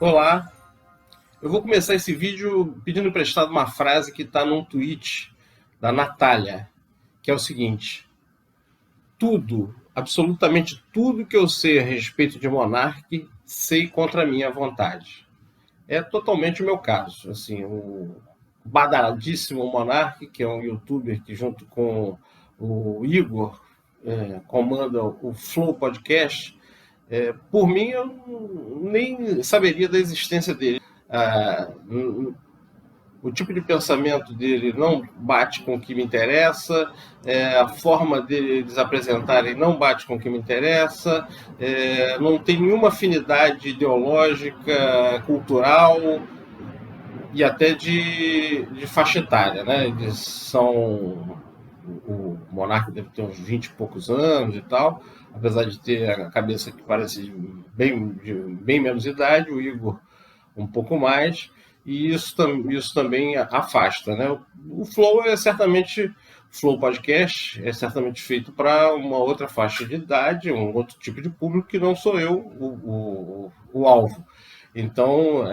Olá, eu vou começar esse vídeo pedindo emprestado uma frase que está num tweet da Natália, que é o seguinte: tudo, absolutamente tudo que eu sei a respeito de Monark, sei contra a minha vontade. É totalmente o meu caso. Assim, o badadíssimo Monark, que é um youtuber que junto com o Igor comanda o Flow Podcast. Por mim, eu nem saberia da existência dele. Ah, o tipo de pensamento dele não bate com o que me interessa, a forma deles apresentarem não bate com o que me interessa, não tem nenhuma afinidade ideológica, cultural e até de faixa etária, né? Eles são... O monarca deve ter uns 20 e poucos anos e tal, apesar de ter a cabeça que parece de bem menos idade, o Igor um pouco mais, e isso também afasta, né? O Flow é certamente, Flow Podcast é certamente feito para uma outra faixa de idade, um outro tipo de público que não sou eu o alvo. Então,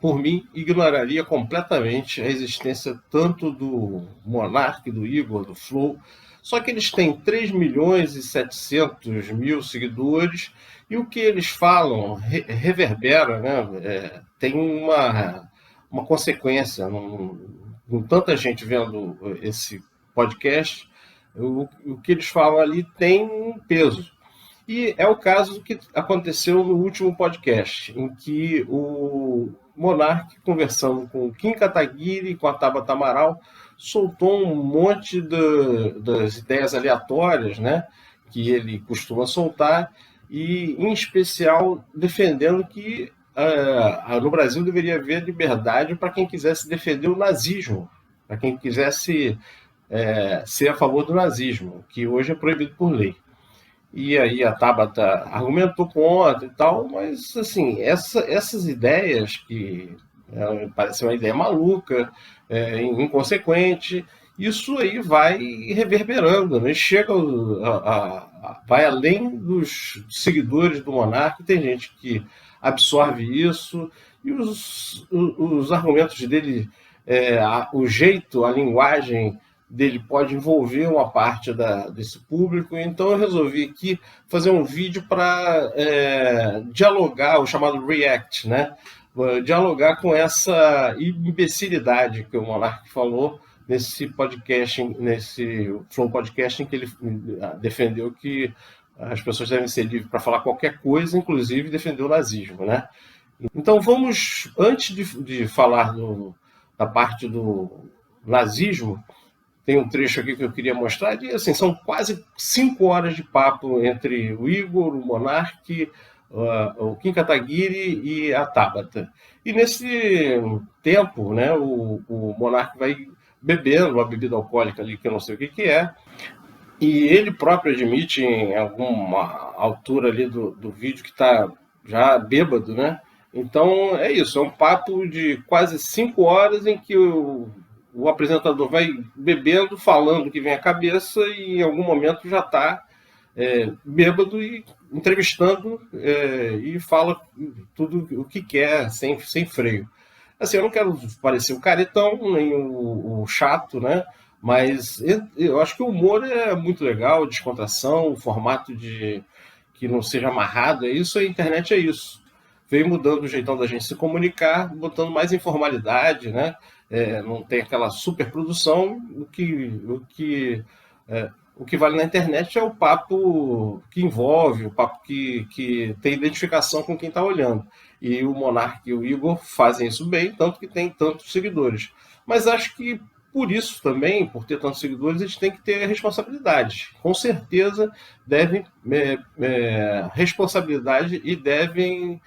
por mim, ignoraria completamente a existência tanto do Monark, do Igor, do Flow. Só que eles têm 3.700.000 seguidores e o que eles falam reverbera, né? Tem uma consequência. Com tanta gente vendo esse podcast, o que eles falam ali tem um peso. E é o caso que aconteceu no último podcast, em que o Monark, conversando com o Kim Kataguiri e com a Tabata Amaral, soltou um monte das ideias aleatórias, né, que ele costuma soltar, e, em especial, defendendo que no Brasil deveria haver liberdade para quem quisesse defender o nazismo, para quem quisesse ser a favor do nazismo, que hoje é proibido por lei. E aí a Tabata argumentou contra e tal, mas assim, essas ideias que parece uma ideia maluca, inconsequente, isso aí vai reverberando, né? Chega vai além dos seguidores do Monarca, tem gente que absorve isso, e os argumentos dele, o jeito, a linguagem dele pode envolver uma parte desse público, então eu resolvi aqui fazer um vídeo para dialogar, o chamado React, né? Dialogar com essa imbecilidade que o Monark falou nesse podcast, nesse Flow Podcast, em que ele defendeu que as pessoas devem ser livres para falar qualquer coisa, inclusive defender o nazismo, né? Então vamos, antes de falar da parte do nazismo, tem um trecho aqui que eu queria mostrar, e assim, são quase 5 horas de papo entre o Igor, o Monark, o Kim Kataguiri e a Tabata. E nesse tempo, né, o Monark vai bebendo uma bebida alcoólica ali, que eu não sei o que é, e ele próprio admite em alguma altura ali do vídeo que está já bêbado, né? Então é isso, é um papo de quase 5 horas em que o apresentador vai bebendo, falando o que vem à cabeça e em algum momento já está bêbado e entrevistando e fala tudo o que quer, sem freio. Assim, eu não quero parecer o caretão, nem o chato, né? Mas eu acho que o humor é muito legal, a descontração, o formato de que não seja amarrado, é isso, a internet é isso. Veio mudando o jeitão da gente se comunicar, botando mais informalidade, né? Não tem aquela superprodução, o que vale na internet é o papo que envolve, o papo que tem identificação com quem está olhando. E o Monark e o Igor fazem isso bem, tanto que tem tantos seguidores. Mas acho que por isso também, por ter tantos seguidores, eles têm que ter responsabilidade. Com certeza devem responsabilidade e devem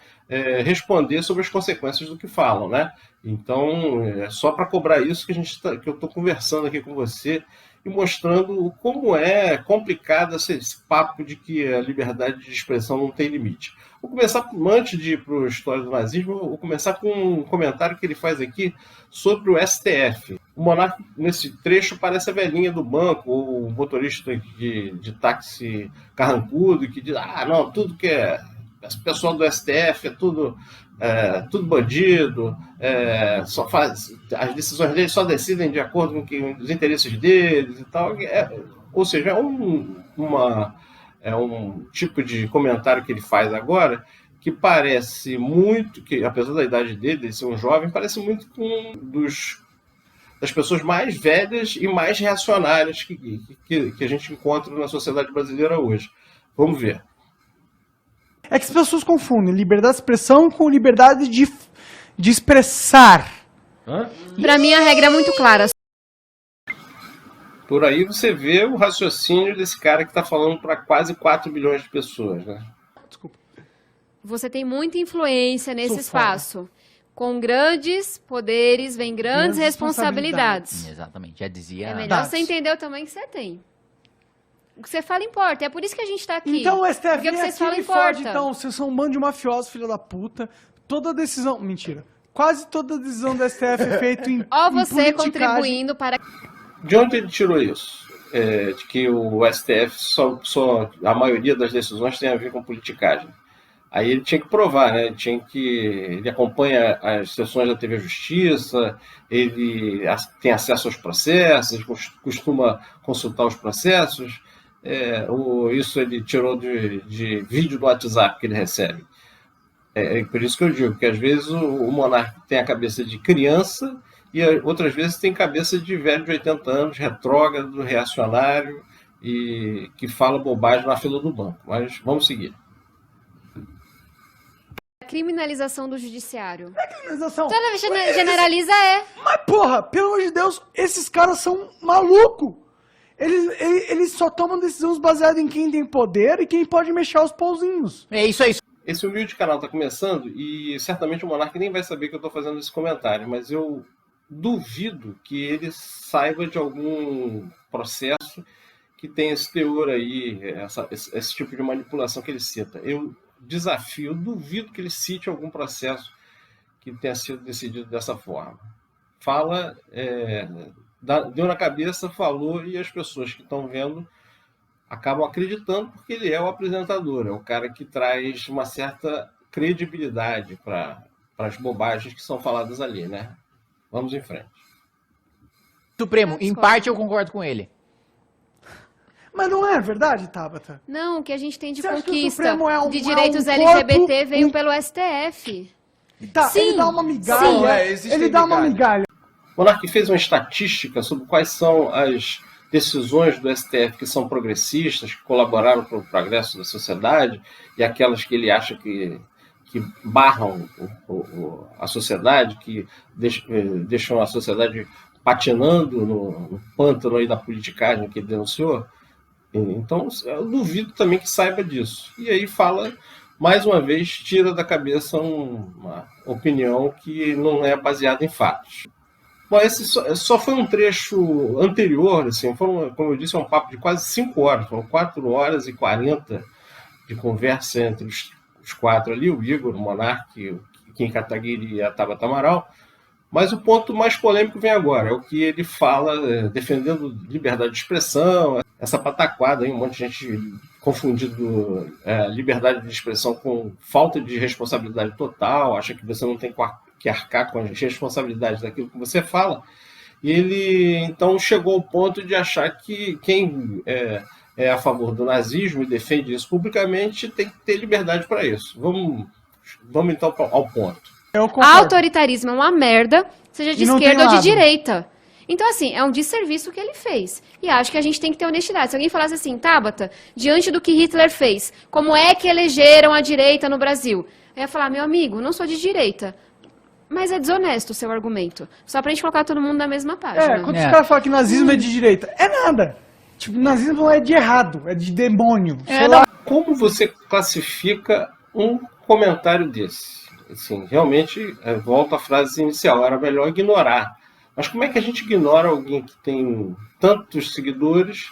responder sobre as consequências do que falam, né? Então, é só para cobrar isso que que eu estou conversando aqui com você e mostrando como é complicado esse papo de que a liberdade de expressão não tem limite. Vou começar, antes de ir para a história do nazismo, vou começar com um comentário que ele faz aqui sobre o STF. O Monark, nesse trecho, parece a velhinha do banco, ou o motorista de táxi carrancudo, que diz, não, tudo que é esse pessoal do STF é tudo bandido, as decisões deles só decidem de acordo com os interesses deles e tal. Ou seja, é um tipo de comentário que ele faz agora que parece muito, que apesar da idade dele ser um jovem, parece muito com das pessoas mais velhas e mais reacionárias que a gente encontra na sociedade brasileira hoje. Vamos ver. É que as pessoas confundem liberdade de expressão com liberdade de expressar. Pra mim, a regra é muito clara. Por aí você vê o raciocínio desse cara que está falando para quase 4 bilhões de pessoas, né? Desculpa. Você tem muita influência nesse Sou espaço. Com grandes poderes vem grandes responsabilidades. Exatamente, já dizia. É melhor você entender o tamanho que você tem. O que você fala importa. É por isso que a gente tá aqui. Então o STF Porque o que vocês falam me importa. fode, então, vocês são um bando de mafiosos, filha da puta. Toda decisão... Mentira. Quase toda decisão do STF é feita em Ó você em politicagem. contribuindo para... De onde ele tirou isso? De que o STF a maioria das decisões tem a ver com politicagem. Aí ele tinha que provar, né? Ele acompanha as sessões da TV Justiça, ele tem acesso aos processos, ele costuma consultar os processos. Isso ele tirou de vídeo do WhatsApp que ele recebe. Por isso que eu digo que às vezes o monarca tem a cabeça de criança e outras vezes tem cabeça de velho de 80 anos, retrógrado, reacionário e que fala bobagem na fila do banco. Mas vamos seguir. Criminalização do judiciário. Criminalização. Toda vez que generaliza Mas, porra, pelo amor de Deus, esses caras são malucos. Eles só tomam decisões baseadas em quem tem poder e quem pode mexer os pauzinhos. É isso aí. Esse humilde canal está começando e certamente o monarca nem vai saber que eu estou fazendo esse comentário, mas eu duvido que ele saiba de algum processo que tem esse teor aí, esse tipo de manipulação que ele cita. Eu duvido que ele cite algum processo que tenha sido decidido dessa forma. Fala, deu na cabeça, falou, e as pessoas que estão vendo acabam acreditando porque ele é o apresentador, é o cara que traz uma certa credibilidade para as bobagens que são faladas ali, né? Vamos em frente. Supremo, em parte eu concordo com ele. Mas não é verdade, Tabata? Não, o que a gente tem de Você acha que o conquista Supremo de direitos corpo, LGBT veio pelo STF. Tá, Sim, ele dá uma migalha. Ele dá uma migalha. O monarca fez uma estatística sobre quais são as decisões do STF que são progressistas, que colaboraram para o progresso da sociedade, e aquelas que ele acha que barram a sociedade, que deixam a sociedade patinando no pântano aí da politicagem que ele denunciou. Então, eu duvido também que saiba disso. E aí fala, mais uma vez, tira da cabeça uma opinião que não é baseada em fatos. Bom, esse só foi um trecho anterior, assim, como eu disse, é um papo de quase 5 horas, foram 4 horas e 40 de conversa entre os quatro ali, o Igor, o monarca, o Kim Kataguiri e a Tabata Amaral. Mas o ponto mais polêmico vem agora, é o que ele fala, defendendo liberdade de expressão, essa pataquada aí, um monte de gente confundindo liberdade de expressão com falta de responsabilidade total, acha que você não tem que arcar com as responsabilidades daquilo que você fala. E ele, então, chegou ao ponto de achar que quem é a favor do nazismo e defende isso publicamente tem que ter liberdade para isso. Vamos então ao ponto. Autoritarismo é uma merda, seja de esquerda ou de lado. direita. Então, assim, é um desserviço que ele fez. E acho que a gente tem que ter honestidade. Se alguém falasse assim, Tabata, diante do que Hitler fez, como é que elegeram a direita no Brasil? Eu ia falar, meu amigo, não sou de direita. Mas é desonesto o seu argumento. Só pra gente colocar todo mundo na mesma página. Quando os caras falam que nazismo é de direita, é nada. Tipo, nazismo não é de errado, é de demônio. Como você classifica um comentário desse? Assim, realmente, volta à frase inicial, era melhor ignorar. Mas como é que a gente ignora alguém que tem tantos seguidores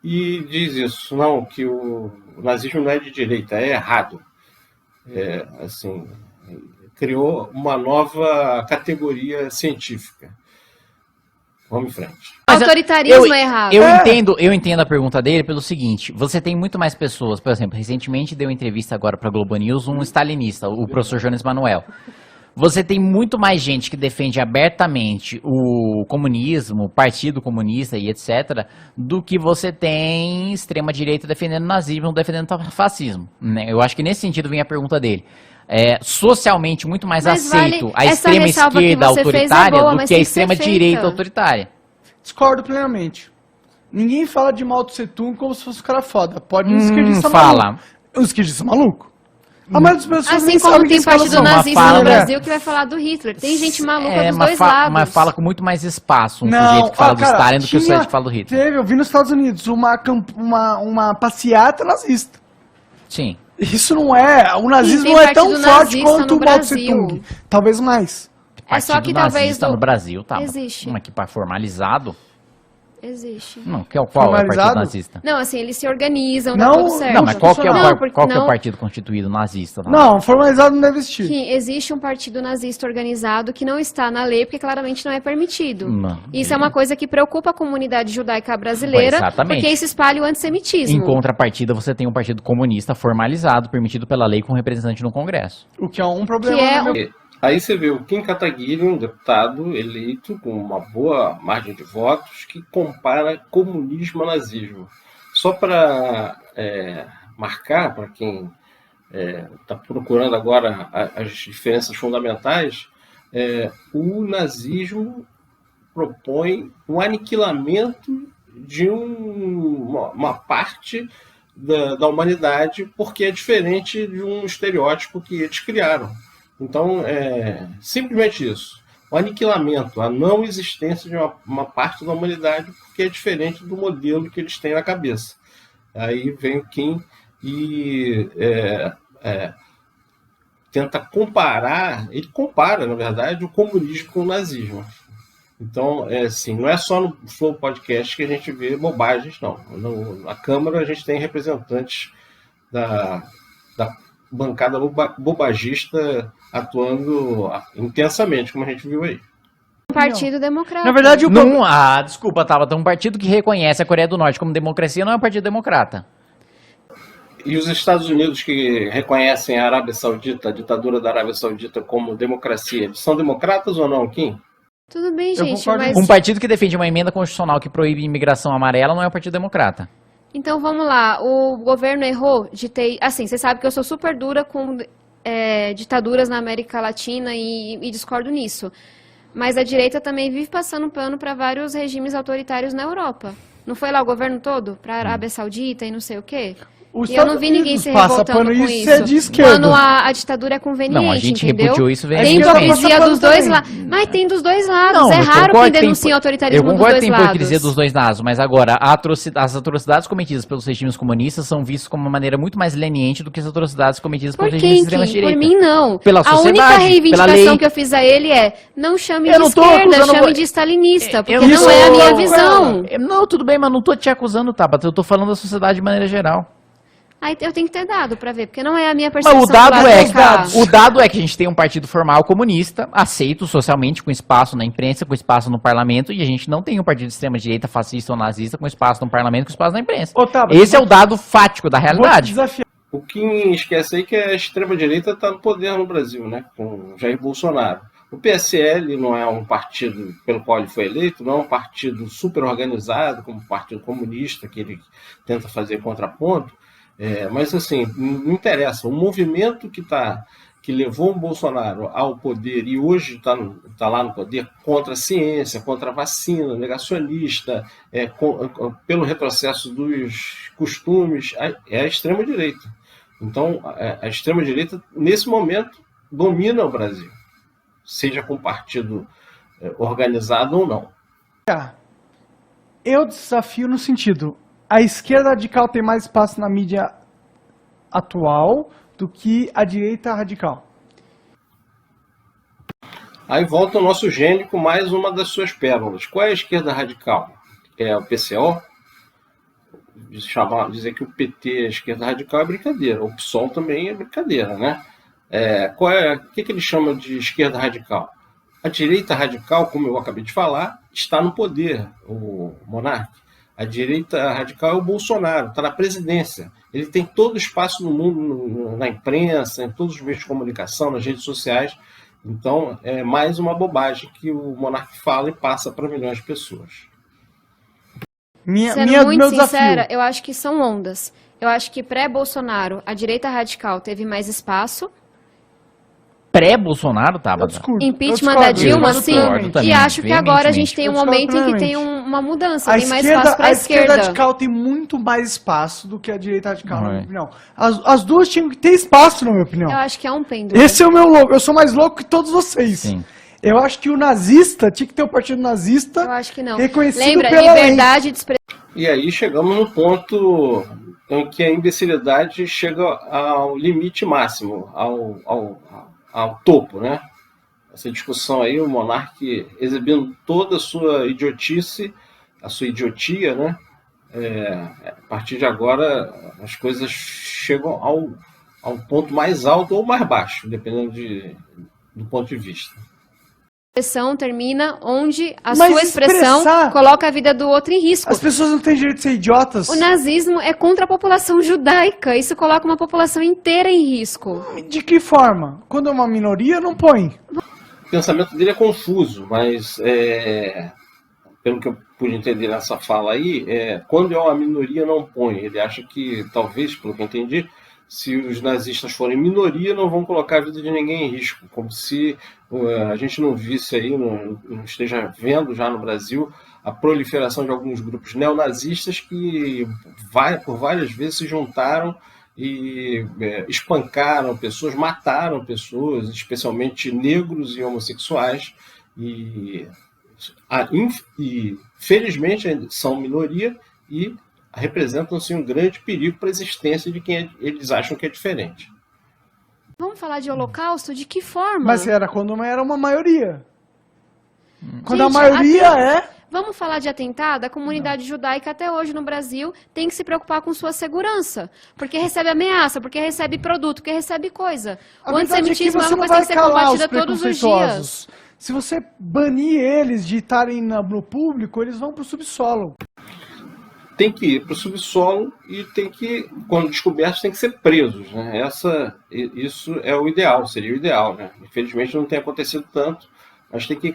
e diz isso? Não, que o nazismo não é de direita, é errado. Assim, criou uma nova categoria científica. Vamos em frente. Mas Autoritarismo é errado. Eu entendo a pergunta dele pelo seguinte, você tem muito mais pessoas, por exemplo, recentemente deu entrevista agora para Globo News um stalinista, o professor Jones Manuel. Você tem muito mais gente que defende abertamente o comunismo, o Partido Comunista e etc., do que você tem extrema-direita defendendo o nazismo, defendendo o fascismo, né? Eu acho que nesse sentido vem a pergunta dele. É socialmente muito mais Mas aceito vale, a essa extrema ressalva que esquerda você fez é autoritária boa, do mas que a tem que ser extrema-direita feita. autoritária. Discordo plenamente. Ninguém fala de Mao Tse Tung como se fosse um cara foda. Pode um esquerdista fala. maluco. Um esquerdista maluco. A maioria das pessoas Assim nem como sabem tem quem fala partido são. nazista fala, no né? Brasil que vai falar do Hitler. Tem gente maluca dos mas dois lados. Mas fala com muito mais espaço um Não, sujeito que fala do cara, Stalin do que o tinha- sujeito que fala do Hitler. Teve, eu vi nos Estados Unidos, uma passeata nazista. Sim. Isso não é. O nazismo tem não é tão partido forte nazista quanto no o Mao Tse Brasil. Tung. Talvez mais. É só Partido que talvez nazista do- no Brasil, tá? Existe. Mas que formalizado? Existe. Não, qual é o partido Formalizado? nazista? Não, assim, eles se organizam, Não, tá tudo certo. Não, mas qual que é o, Não, porque qual que é o não- partido constituído nazista? Lá? Não, formalizado não deve existir. Que existe um partido nazista organizado que não está na lei porque claramente não é permitido. Não. Isso é uma coisa que preocupa a comunidade judaica brasileira, Exatamente. porque isso espalha o antissemitismo. Em contrapartida, você tem um partido comunista formalizado, permitido pela lei com representante no Congresso. O que é um problema. Que é no meu- Aí você vê o Kim Kataguiri, um deputado eleito com uma boa margem de votos, que compara comunismo a nazismo. Só para marcar, para quem está procurando agora as diferenças fundamentais, o nazismo propõe um aniquilamento de uma parte da humanidade, porque é diferente de um estereótipo que eles criaram. Então, simplesmente isso. O aniquilamento, a não existência de uma parte da humanidade, porque é diferente do modelo que eles têm na cabeça. Aí vem o Kim e tenta comparar, ele compara, na verdade, o comunismo com o nazismo. Então, assim, não é só no Flow Podcast que a gente vê bobagens, não. Na Câmara a gente tem representantes da bancada bobagista atuando intensamente, como a gente viu aí. Partido Democrata. Na verdade, o Não, desculpa, Tabata, um partido que reconhece a Coreia do Norte como democracia não é um partido democrata. E os Estados Unidos que reconhecem a Arábia Saudita, a ditadura da Arábia Saudita como democracia, eles são democratas ou não, Kim? Tudo bem, Eu gente, concordo mas... Um partido que defende uma emenda constitucional que proíbe imigração amarela não é um partido democrata. Então vamos lá, o governo errou de ter... Assim, você sabe que eu sou super dura com ditaduras na América Latina e discordo nisso. Mas a direita também vive passando pano para vários regimes autoritários na Europa. Não foi lá o governo todo? Para a Arábia Saudita e não sei o quê? Os E eu não Estados vi ninguém Unidos se passa revoltando pano, com isso isso. é de esquerda. Quando a ditadura é conveniente, Não, a gente entendeu? repudiou isso Tem veementemente. hipocrisia Passa dos pano dois também. lados. Mas tem dos dois lados. Não, É eu raro concordo quem que tem- denuncia o Eu autoritarismo dos concordo que dois tem lados. hipocrisia dos dois lados, mas agora, as atrocidades cometidas pelos regimes comunistas são vistas como uma maneira muito mais leniente do que as atrocidades cometidas Por pelos regimes de quem, Kim? extrema-direita. Por mim, não. Pela A sociedade, única pela reivindicação lei. que eu fiz a ele é não chame Eu de não tô esquerda, acusando chame vo- de stalinista, porque Eu não não é a tô- minha Não, visão. Não, tudo bem, mas não tô te acusando, Tabata. Eu tô falando da sociedade de maneira geral. Aí eu tenho que ter dado pra ver, porque não é a minha Mas percepção. o dado do lado é de cá. o dado é que a gente tem um partido formal comunista, aceito socialmente, com espaço na imprensa, com espaço no parlamento, e a gente não tem um partido de extrema-direita, fascista ou nazista, com espaço no parlamento, com espaço na imprensa. Ô, Tabata, Esse é o dado fático da Vou te realidade. desafiar. O Kim esquece aí que a extrema-direita está no poder no Brasil, né? Com Jair Bolsonaro. O PSL não é um partido pelo qual ele foi eleito, não é um partido super organizado, como o Partido Comunista, que ele tenta fazer contraponto. Mas, assim, não interessa. O movimento que levou o Bolsonaro ao poder e hoje está lá no poder contra a ciência, contra a vacina, negacionista, pelo retrocesso dos costumes, é a extrema-direita. Então, a extrema-direita, nesse momento, domina o Brasil, seja com partido organizado ou não. Eu desafio no sentido, a esquerda radical tem mais espaço na mídia atual do que a direita radical. Aí volta o nosso gênio com mais uma das suas pérolas. Qual é a esquerda radical? É o PCO? Dizer que o PT é esquerda radical é brincadeira. O PSOL também é brincadeira, né? O que ele chama de esquerda radical? A direita radical, como eu acabei de falar, está no poder, o monarca. A direita radical é o Bolsonaro, está na presidência. Ele tem todo o espaço no mundo, na imprensa, em todos os meios de comunicação, nas redes sociais. Então, é mais uma bobagem que o monarca fala e passa para milhões de pessoas. Sendo muito sincera, eu acho que são ondas. Eu acho que pré-Bolsonaro, a direita radical teve mais espaço. Pré-Bolsonaro, Tabata? Impeachment da Dilma, sim. E acho que agora a gente tem um momento em que tem uma mudança, tem mais espaço para a esquerda. A esquerda radical tem muito mais espaço do que a direita radical, na minha opinião. As duas tinham que ter espaço, na minha opinião. Eu acho que é um pêndulo. Esse é o meu louco. Eu sou mais louco que todos vocês. Sim. Eu acho que o nazista tinha que ter o partido nazista. Eu acho que não. Reconhecido Lembra, pela liberdade de expressão. E aí chegamos no ponto em que a imbecilidade chega ao limite máximo, ao topo, né? Essa discussão aí, o monarca exibindo toda a sua idiotice, a sua idiotia, né? A partir de agora, as coisas chegam ao ponto mais alto ou mais baixo, dependendo do ponto de vista. A expressão termina onde a sua expressão coloca a vida do outro em risco. As pessoas não têm direito de ser idiotas. O nazismo é contra a população judaica. Isso coloca uma população inteira em risco. De que forma? Quando é uma minoria, não põe. O pensamento dele é confuso, mas pelo que eu pude entender nessa fala aí, quando é uma minoria, não põe. Ele acha que, talvez, pelo que eu entendi, se os nazistas forem minoria, não vão colocar a vida de ninguém em risco. Como se a gente não visse aí, não esteja vendo já no Brasil, a proliferação de alguns grupos neonazistas que por várias vezes se juntaram e espancaram pessoas, mataram pessoas, especialmente negros e homossexuais. E felizmente são minoria e representam-se um grande perigo para a existência de quem eles acham que é diferente. Vamos falar de holocausto? De que forma? Mas era quando era uma maioria. Quando a maioria Vamos falar de atentado? A comunidade judaica até hoje no Brasil tem que se preocupar com sua segurança. Porque recebe ameaça, porque recebe produto, porque recebe coisa. O antissemitismo é uma coisa que tem que ser combatida todos os dias. Se você banir eles de estarem no público, eles vão para o subsolo. Tem que ir para o subsolo e quando descobertos, tem que ser presos, né? Isso é o ideal, seria o ideal, né? Infelizmente não tem acontecido tanto, mas tem que ir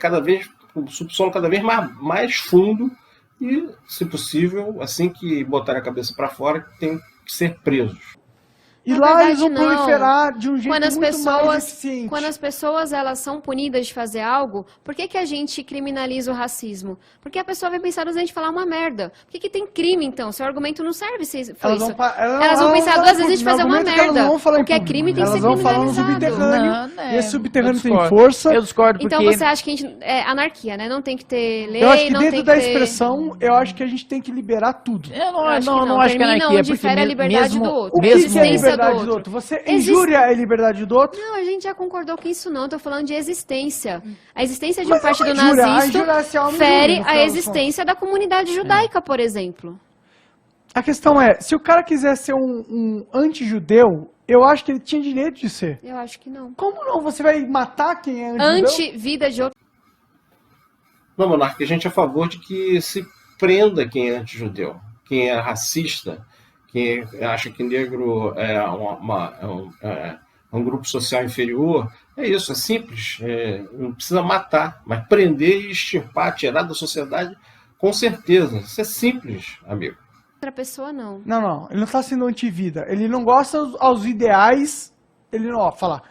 o subsolo cada vez mais fundo e, se possível, assim que botar a cabeça para fora, tem que ser presos. E lá eles vão proliferar de um jeito muito mais eficiente. Quando as pessoas elas são punidas de fazer algo, por que a gente criminaliza o racismo? Porque a pessoa vai pensar a gente falar uma merda. Por que tem crime, então? Seu argumento não serve se foi isso. Elas vão pensar duas vezes a gente fazer uma merda. O que é crime tem que ser criminalizado. Elas vão falar no subterrâneo. E esse subterrâneo tem força. Eu discordo porque... Então você acha que a gente... É anarquia, né? Não tem que ter lei, eu acho que não tem dentro da expressão, eu acho que a gente tem que liberar tudo. Eu não acho que é anarquia. Onde difere a liberdade do outro. O que é a liberdade do outro? Você injúria a liberdade do outro? Não, a gente já concordou com isso não. Eu tô falando de existência. A existência de um partido nazista fere a existência da comunidade judaica, por exemplo. A questão é, se o cara quiser ser um anti-judeu, eu acho que ele tinha direito de ser. Eu acho que não. Como não? Você vai matar quem é anti-judeu? Anti-vida de outro. Não, monarca, a gente é a favor de que se prenda quem é anti-judeu, quem é racista, quem acha que negro é um grupo social inferior. É isso, é simples. Não precisa matar, mas prender e extirpar, tirar da sociedade, com certeza. Isso é simples, amigo. Outra pessoa, não. Não. Ele não está sendo anti-vida. Ele não gosta aos ideais. Ele não, fala...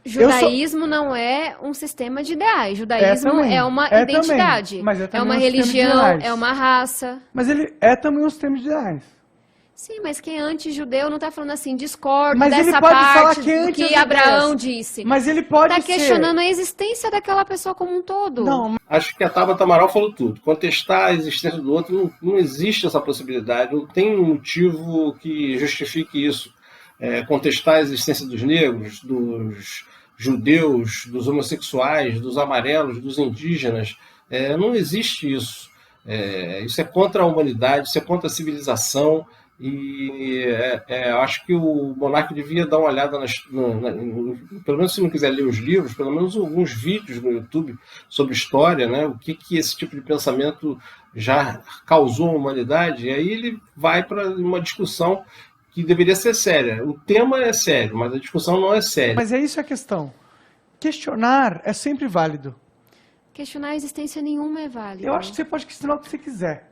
Judaísmo não é um sistema de ideais. Judaísmo é uma identidade. Também, mas é uma religião, é uma raça. Mas ele é também um sistema de ideais. Sim, mas quem é anti-judeu não está falando assim, discordo mas dessa parte do que Abraão disse. Mas ele pode Está questionando a existência daquela pessoa como um todo. Não. Acho que a Tabata Amaral falou tudo. Contestar a existência do outro, não existe essa possibilidade. Não tem um motivo que justifique isso. Contestar a existência dos negros, dos judeus, dos homossexuais, dos amarelos, dos indígenas. Não existe isso. Isso é contra a humanidade, isso é contra a civilização. E eu acho que o Monark devia dar uma olhada, pelo menos se não quiser ler os livros, pelo menos alguns vídeos no YouTube sobre história, né? O que esse tipo de pensamento já causou à humanidade. E aí ele vai para uma discussão que deveria ser séria. O tema é sério, mas a discussão não é séria. Mas é isso a questão. Questionar é sempre válido. Questionar a existência nenhuma é válido. Eu acho que você pode questionar o que você quiser.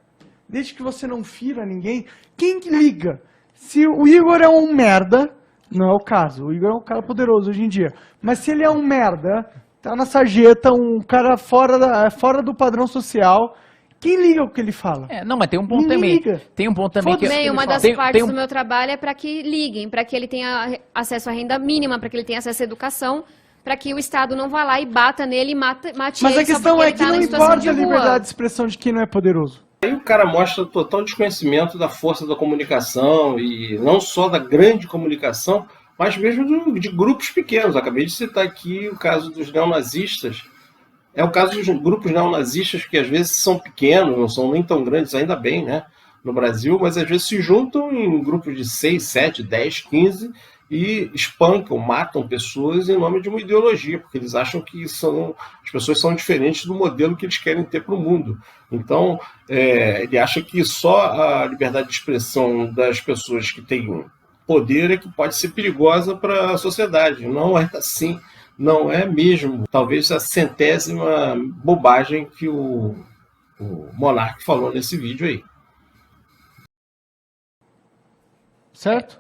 Desde que você não fira ninguém. Quem que liga? Se o Igor é um merda, não é o caso. O Igor é um cara poderoso hoje em dia. Mas se ele é um merda, tá na sarjeta, um cara fora do padrão social, quem liga o que ele fala? Não, mas tem um ponto Ninguém também. liga. Tem um ponto também que Bem, uma das tem partes um- do meu trabalho é para que liguem, para que ele tenha acesso à renda mínima, para que ele tenha acesso à educação, para que o Estado não vá lá e bata nele e mate Mas ele a questão só porque é ele que tá não na situação importa de a rua. liberdade de expressão de quem não é poderoso. Aí o cara mostra total desconhecimento da força da comunicação, e não só da grande comunicação, mas mesmo de grupos pequenos. Acabei de citar aqui o caso dos neonazistas. É o caso dos grupos neonazistas, que às vezes são pequenos, não são nem tão grandes, ainda bem, né, no Brasil, mas às vezes se juntam em grupos de 6, 7, 10, 15 e espancam, matam pessoas em nome de uma ideologia, porque eles acham que as pessoas são diferentes do modelo que eles querem ter para o mundo. Então, ele acha que só a liberdade de expressão das pessoas que têm poder é que pode ser perigosa para a sociedade. Não é assim. Não é mesmo. Talvez a centésima bobagem que o Monark falou nesse vídeo aí. Certo?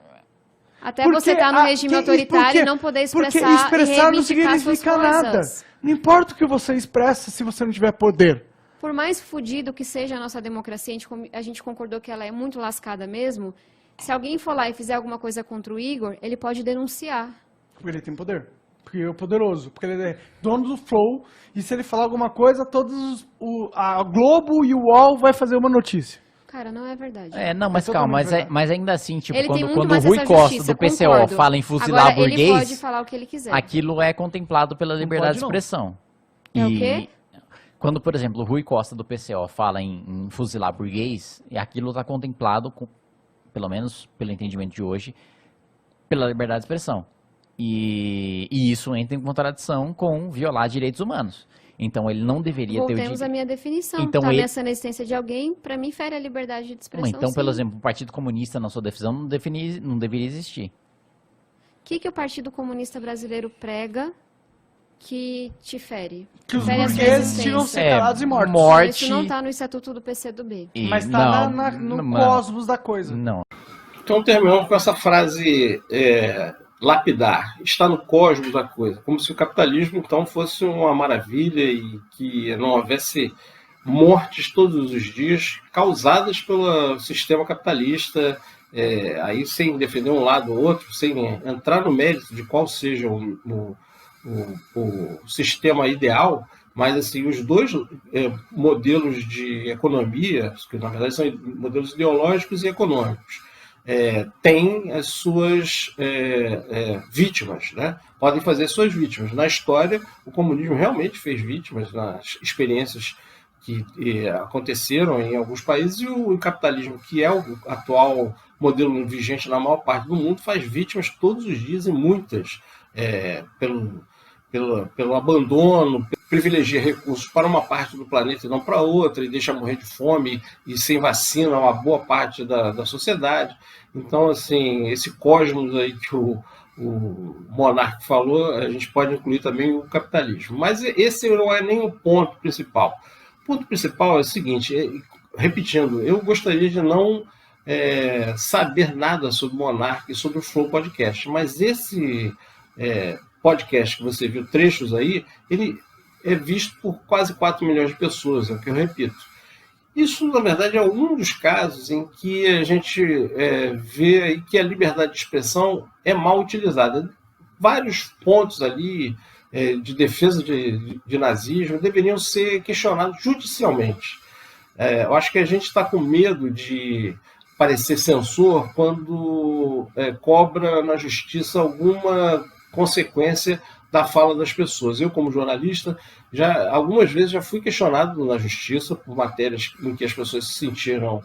Até você estar no regime autoritário e não poder porque expressar e expressar não reivindicar suas significa nada. coisas. Não importa o que você expressa se você não tiver poder. Por mais fudido que seja a nossa democracia, a gente concordou que ela é muito lascada mesmo. Se alguém for lá e fizer alguma coisa contra o Igor, ele pode denunciar. Porque ele tem poder. Porque ele é poderoso. Porque ele é dono do Flow. E se ele falar alguma coisa, a Globo e o UOL vai fazer uma notícia. Cara, não é verdade. Não, mas É calma, totalmente mas ainda assim, tipo, Ele tem quando muito o mais Rui essa Costa justiça, do PCO concordo. fala em fuzilar Agora, ele burguês, pode falar o que ele quiser. aquilo é contemplado pela liberdade de pode, não. expressão. É o quê? Quando, por exemplo, o Rui Costa do PCO fala em fuzilar burguês, e aquilo está contemplado, pelo menos pelo entendimento de hoje, pela liberdade de expressão. E isso entra em contradição com violar direitos humanos. Então ele não deveria ter o Voltemos direito. à minha definição. Então, Tá ele- ameaçando a existência de alguém, pra mim, fere a liberdade de expressão. Então, sim. por exemplo, o Partido Comunista, na sua definição, não deveria existir. O que o Partido Comunista Brasileiro prega que te fere? Que os Fere a sua burgueses tinham existência. ser calados e mortos. morte. Isso não tá no Estatuto do PCdoB. E Mas tá não, no não, cosmos da coisa. Não. Então terminamos com essa frase lapidar, está no cosmos da coisa, como se o capitalismo então fosse uma maravilha e que não houvesse mortes todos os dias causadas pelo sistema capitalista, aí sem defender um lado ou outro, sem entrar no mérito de qual seja o sistema ideal, mas assim, os dois modelos de economia, que na verdade são modelos ideológicos e econômicos, têm as suas vítimas, né? Podem fazer suas vítimas. Na história, o comunismo realmente fez vítimas nas experiências que aconteceram em alguns países, e o capitalismo, que é o atual modelo vigente na maior parte do mundo, faz vítimas todos os dias, e muitas, pelo abandono, privilegia recursos para uma parte do planeta e não para outra, e deixa morrer de fome e sem vacina uma boa parte da sociedade. Então, assim, esse cosmos aí que o Monark falou, a gente pode incluir também o capitalismo. Mas esse não é nem o ponto principal. O ponto principal é o seguinte, repetindo, eu gostaria de não saber nada sobre o Monark e sobre o Flow Podcast, mas esse podcast que você viu trechos aí, ele é visto por quase 4 milhões de pessoas, é o que eu repito. Isso, na verdade, é um dos casos em que a gente vê aí que a liberdade de expressão é mal utilizada. Vários pontos ali de defesa de nazismo deveriam ser questionados judicialmente. Eu acho que a gente está com medo de parecer censor quando cobra na justiça alguma consequência da fala das pessoas. Eu, como jornalista, algumas vezes já fui questionado na justiça por matérias em que as pessoas se sentiram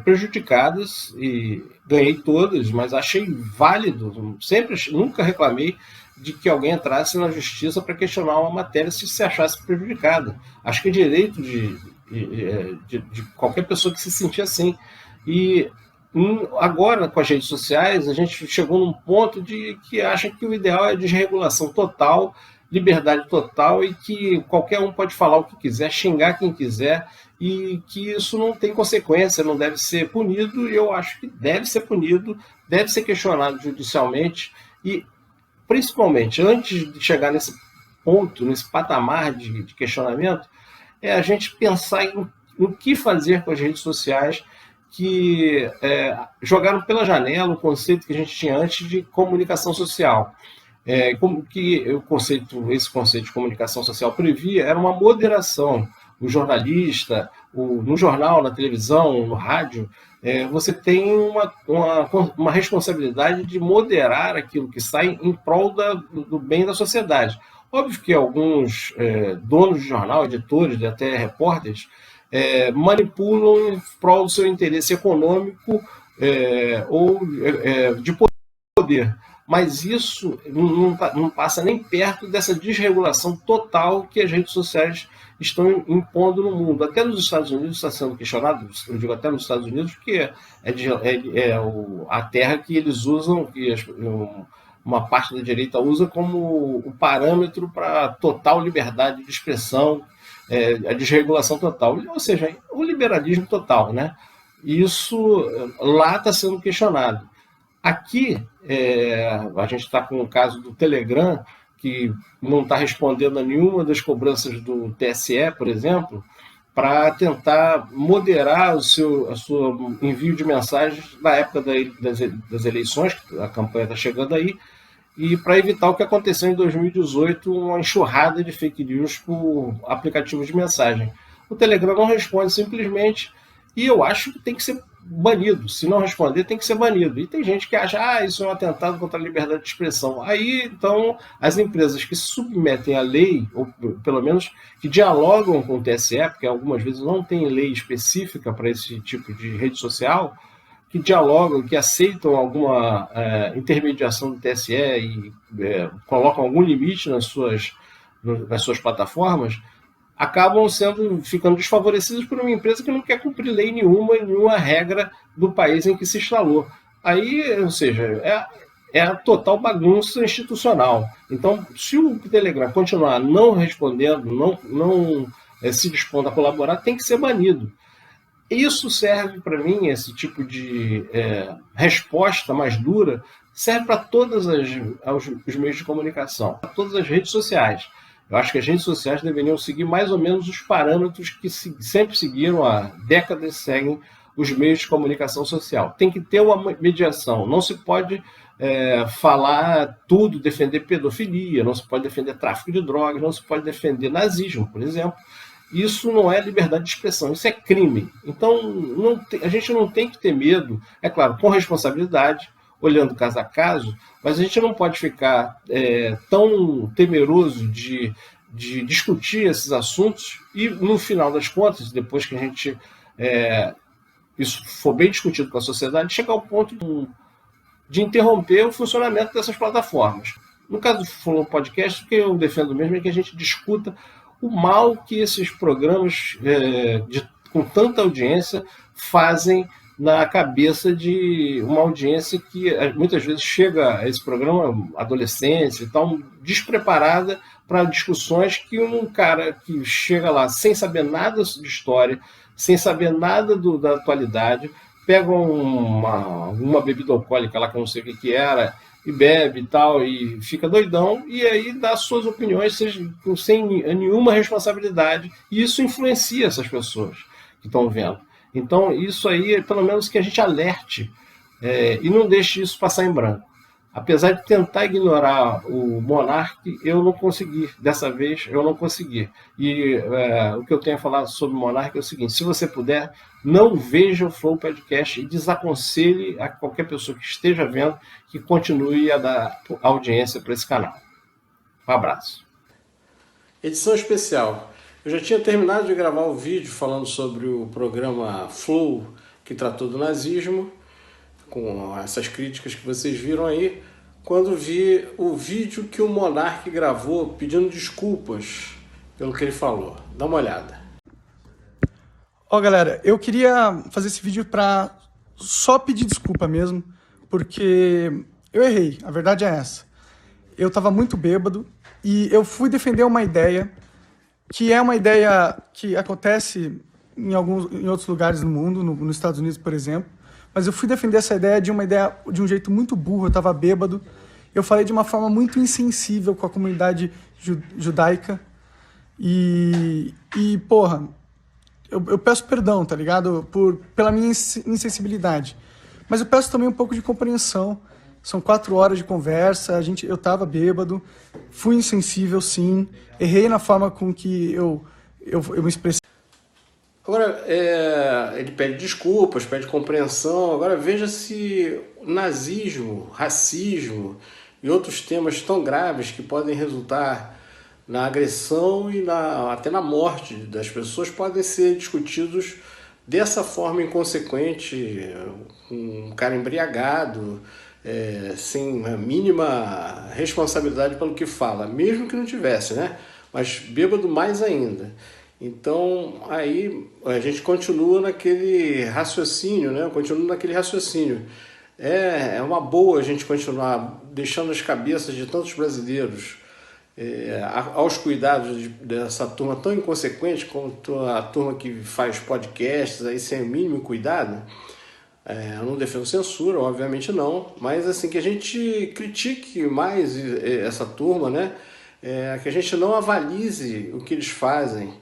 prejudicadas, e ganhei todas, mas achei válido, nunca reclamei de que alguém entrasse na justiça para questionar uma matéria se achasse prejudicada. Acho que é direito de qualquer pessoa que se sentir assim. E agora, com as redes sociais, a gente chegou num ponto de que acha que o ideal é desregulação total, liberdade total, e que qualquer um pode falar o que quiser, xingar quem quiser, e que isso não tem consequência, não deve ser punido. E eu acho que deve ser punido, deve ser questionado judicialmente, e principalmente, antes de chegar nesse ponto, nesse patamar de questionamento, é a gente pensar em que fazer com as redes sociais, que jogaram pela janela o conceito que a gente tinha antes de comunicação social. Como que esse conceito de comunicação social previa era uma moderação. O jornalista, no jornal, na televisão, no rádio, você tem uma responsabilidade de moderar aquilo que sai em prol do bem da sociedade. Óbvio que alguns donos de jornal, editores, até repórteres, manipulam em prol do seu interesse econômico ou de poder. Mas isso não passa nem perto dessa desregulação total que as redes sociais estão impondo no mundo. Até nos Estados Unidos está sendo questionado, eu digo até nos Estados Unidos, porque a terra que eles usam, que uma parte da direita usa como o parâmetro para total liberdade de expressão, a desregulação total, ou seja, o liberalismo total, né? Isso lá está sendo questionado. Aqui, a gente está com o caso do Telegram, que não está respondendo a nenhuma das cobranças do TSE, por exemplo, para tentar moderar o seu envio de mensagens na época das eleições, que a campanha está chegando aí, e para evitar o que aconteceu em 2018, uma enxurrada de fake news por aplicativos de mensagem. O Telegram não responde simplesmente, e eu acho que tem que ser banido. Se não responder, tem que ser banido. E tem gente que acha, isso é um atentado contra a liberdade de expressão. Aí, então, as empresas que se submetem à lei, ou pelo menos que dialogam com o TSE, porque algumas vezes não tem lei específica para esse tipo de rede social, que dialogam, que aceitam alguma intermediação do TSE e colocam algum limite nas suas plataformas, acabam ficando desfavorecidos por uma empresa que não quer cumprir lei nenhuma regra do país em que se instalou. Aí, ou seja, é a total bagunça institucional. Então, se o Telegram continuar não respondendo, não se dispondo a colaborar, tem que ser banido. Isso serve para mim, esse tipo de resposta mais dura, serve para todos os meios de comunicação, para todas as redes sociais. Eu acho que as redes sociais deveriam seguir mais ou menos os parâmetros que sempre seguiram há décadas, seguem os meios de comunicação social. Tem que ter uma mediação, não se pode falar tudo, defender pedofilia, não se pode defender tráfico de drogas, não se pode defender nazismo, por exemplo. Isso não é liberdade de expressão, isso é crime. Então, a gente não tem que ter medo, é claro, com responsabilidade, olhando caso a caso, mas a gente não pode ficar tão temeroso de discutir esses assuntos e, no final das contas, depois que a gente isso for bem discutido com a sociedade, chegar ao ponto de interromper o funcionamento dessas plataformas. No caso do Flow Podcast, o que eu defendo mesmo é que a gente discuta o mal que esses programas com tanta audiência fazem na cabeça de uma audiência que muitas vezes chega a esse programa, adolescência e tal, despreparada para discussões que um cara que chega lá sem saber nada de história, sem saber nada da atualidade, pega uma bebida alcoólica lá que eu não sei o que era, e bebe e tal, e fica doidão, e aí dá suas opiniões sem nenhuma responsabilidade, e isso influencia essas pessoas que estão vendo. Então, isso aí, pelo menos que a gente alerte e não deixe isso passar em branco. Apesar de tentar ignorar o Monark, eu não consegui. Dessa vez, eu não consegui. E o que eu tenho a falar sobre o Monark é o seguinte: se você puder, não veja o Flow Podcast e desaconselhe a qualquer pessoa que esteja vendo que continue a dar audiência para esse canal. Um abraço. Edição especial. Eu já tinha terminado de gravar o vídeo falando sobre o programa Flow, que tratou do nazismo, com essas críticas que vocês viram aí, quando vi o vídeo que o Monark gravou pedindo desculpas pelo que ele falou. Dá uma olhada. Ó, galera, eu queria fazer esse vídeo pra só pedir desculpa mesmo, porque eu errei, a verdade é essa. Eu tava muito bêbado e eu fui defender uma ideia que é uma ideia que acontece em outros lugares do mundo, nos Estados Unidos, por exemplo, mas eu fui defender essa ideia de um jeito muito burro, eu tava bêbado, eu falei de uma forma muito insensível com a comunidade judaica e porra, eu peço perdão, tá ligado? Pela minha insensibilidade. Mas eu peço também um pouco de compreensão. São 4 horas de conversa, eu tava bêbado, fui insensível, sim, errei na forma com que eu me expressei. Agora, ele pede desculpas, pede compreensão. Agora veja se nazismo, racismo e outros temas tão graves que podem resultar na agressão e até na morte das pessoas podem ser discutidos dessa forma inconsequente, um cara embriagado, sem a mínima responsabilidade pelo que fala, mesmo que não tivesse, né? Mas bêbado mais ainda. Então, aí a gente continua naquele raciocínio, né? É uma boa a gente continuar deixando as cabeças de tantos brasileiros aos cuidados dessa turma tão inconsequente quanto a turma que faz podcasts aí sem o mínimo cuidado. Eu não defendo censura, obviamente não, mas assim que a gente critique mais essa turma, né? Que a gente não avalize o que eles fazem